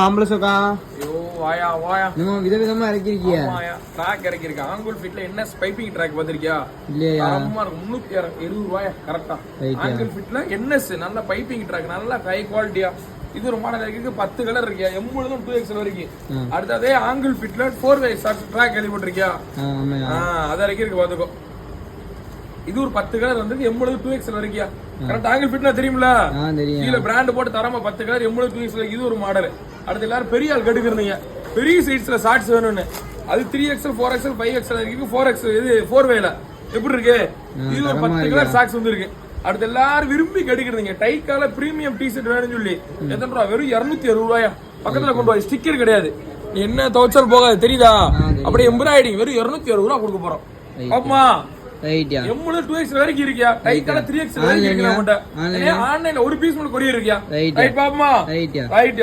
ஆம்பளசோக்கா ஐயோ வாயா வாயா நம்ம விதவிதமா இறக்கிருக்கிய ட்ராக் இறக்கிருக்கேன். ஆங்கிள் ஃபிட்ல என்ன பைப்பிங் ட்ராக் பாத்திருக்கியா? இல்லையா? ஆமா 370 ரூபாயா கரெக்டா. ஆங்கிள் ஃபிட்ல என்எஸ் நல்ல பைப்பிங் ட்ராக் நல்ல ஹை குவாலிட்டியா. இது ஒரு மாடல் இருக்கு. 10 கலர் இருக்கியா, எம்புலதும் 2XL வரைக்கும். அடுத்ததே ஆங்கிள் ஃபிட்ல 4 வே ட்ராக் எழுதி போட்டிருக்கியா? அத இறக்கிருக்கு பாத்துக்கோ. இது ஒரு 10 கலர் வந்து எம்புலது 2XL வரைக்கும். கரெக்ட். ஆங்கிள் ஃபிட்னா தெரியும்ல, கீழ பிராண்ட் போட்டு தரமா 10 கலர் எம்புலது 2XL. இது ஒரு மாடல். அடுத்து எல்லாரும் பெரிய ஆள் கட்டுக்கிறீங்க, பெரிய சைஸ்ல ஷார்ட்ஸ் வேணும்னு. அது 3XL 4XL 5XL இருக்கு. 4XL இது 4 வேல எப்படி இருக்கு? இது ஒரு 10 கலர் ஷார்ட்ஸ் வந்து இருக்கு. அடுத்து எல்லாரும் விரும்பி கட்டுக்கிறீங்க டைக்கால பிரீமியம் டி-ஷர்ட் வேணும்னு சொல்லி. எத்தனை ரூபா? வெறும் 260 ரூபாயா. பக்கத்துல கொண்டு போய் ஸ்டிக்கர் கிடையாது, நீ என்ன துவைச்சால் போகாது தெரியுதா? அப்படியே எம்ப்ராய்டிங் வெறும் 260 ரூபா கொடுக்க போறோம். ஆமா எம்முல 2XL வரைக்கும் இருக்கியா, டைக்கால 3XL வரைக்கும் இருக்கு. ஆன்லைன்ல ஒரு பீஸ் மட்டும் கொரியர் இருக்கியா? ரைட் பாப்பமா. ரைட்